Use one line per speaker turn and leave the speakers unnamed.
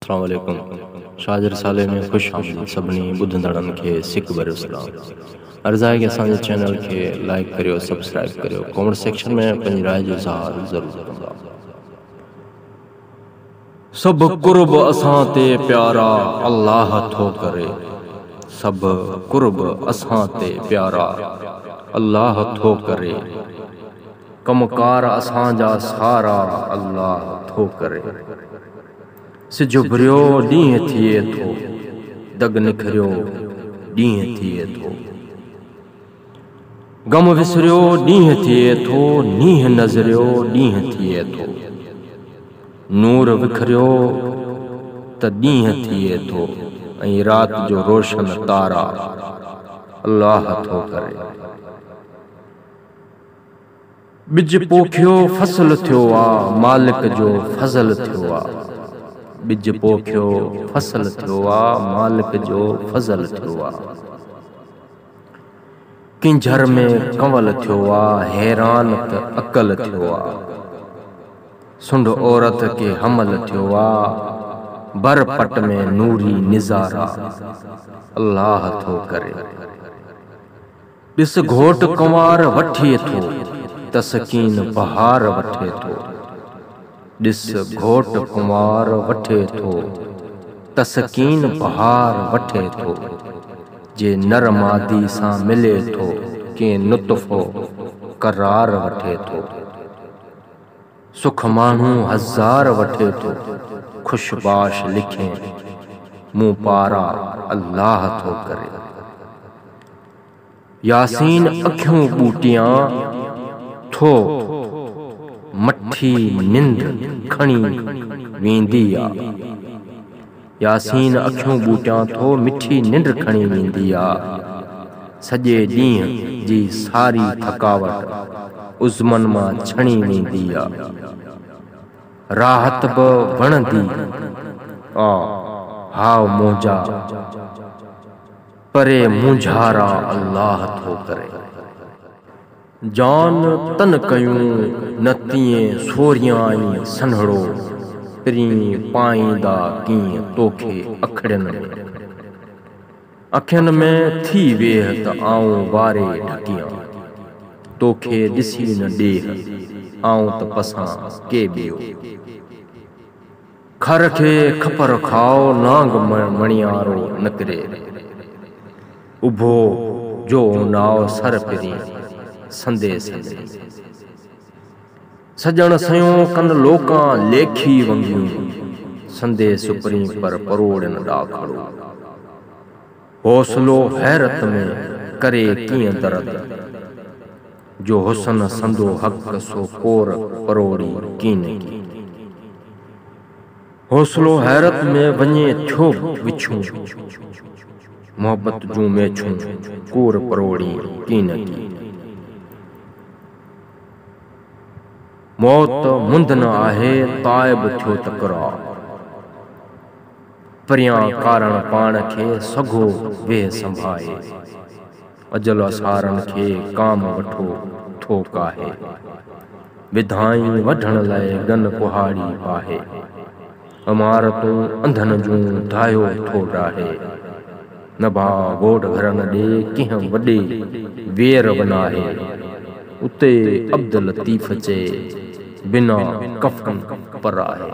अस्सलाम वालेकुम। शाजर साले में खुश आमदीद सभिनी ॿुधंदड़नि खे सिक भरियो सलाम। अर्ज़ु आहे कि असांजे चैनल खे लाइक करियो, सब्सक्राइब करियो, कमेंट सेक्शन में पंहिंजी राय जो इज़हार ज़रूरु कंदा। सभु कुर्ब असां ते प्यारा अल्लाह थो करे, सभु कुर्ब असां ते प्यारा अल्लाह थो करे, कमकार असांजा सारा अल्लाह थो करे। सिज उभरियो ॾींहुं थिए थो, दग निखरियो ॾींहुं थिए थो, गम विसरियो ॾींहुं थिए थो, नींहुं नज़रियो ॾींहुं थिए थो, नूर विखरियो त ॾींहुं थिए थो, ऐं राति जो रोशन तारा अल्लाह थो करे। बिज पोखियो फसल थियो आ, मालिक जो फज़ल थियो आ। बिज पोखियो फसल थियो आ, मालिक जो फज़ल थियो आ। किंझर में कंवल थियो आ, हैरान त अकल थियो आ। सुंड औरत के हमल थियो आ, बरपट में नूरी निज़ारा अल्लाह थो करे। ॾिस घोट कुंवार वठे थो, तस्कीन बहार वठे थो। ॾिस घोट कुंवार वठे थो, तस्कीन बहार वठे थो। जे नर मादी सां मिले थो, कंहिं नुतफ़ो करार वठे थो। सुख माण्हू हज़ार वठे थो, खुशबाश लिखे मूं पारा अल्लाह थो करे। यासीन अखियूं ॿूटियां थो, मठी निंड खणी वेंदी आ। यासीन अखियूं ॿूटियां थो, मिठी निंड खणी वेंदी आ। सॼे ॾींहं जी सारी थकावट उज़मन मां छणी वेंदी आ। राहत बि वणंदी आ, हाव मोजा परे मुंझारा अल्लाह थो करे। जान तन कयूं न तीअं सोरियां ई सन्हड़ो, पिरीं पाईंदा कीअं तोखे अखड़ियुनि में। अखियुनि में थी वेह त आऊं वारे ढकियां, तोखे ॾिसी न ॾेह आऊं त पसां के ॿियो। खर खे खपर खाओ, नांग मणियारो निकिरे। उभो जो नाव सर पिरीं संदे संदे। सजण सयूं कन लोकां लेखी वंगियूं, संदे सुपरी पर परोड़न ॾाखड़ो। हौसलो हैरत में करे कीअं दर्द, जो हुसन संदो हक़ सो कोर परोड़ी कीने की। हौसलो हैरत में वञे थियो विछूं, मोहब्बत जूं मेछूं कोर परोड़ी कीने की। मौत मुंद न आहे, ताइब थियो तकरार। परियां कारण पाण खे सघो वेह संभाए। अजल असारन खे काम वठो थो काहे। विधाई वढण लाइ गन कुहाड़ी पाहे। इमारतूं अंधन जूं धायो थो डाहे। नभा गोड़ घर न ॾे कंहिं वॾे वेर बनाहे। उते अब्दुल लतीफ़ जे बिना कफ़न पर आहे।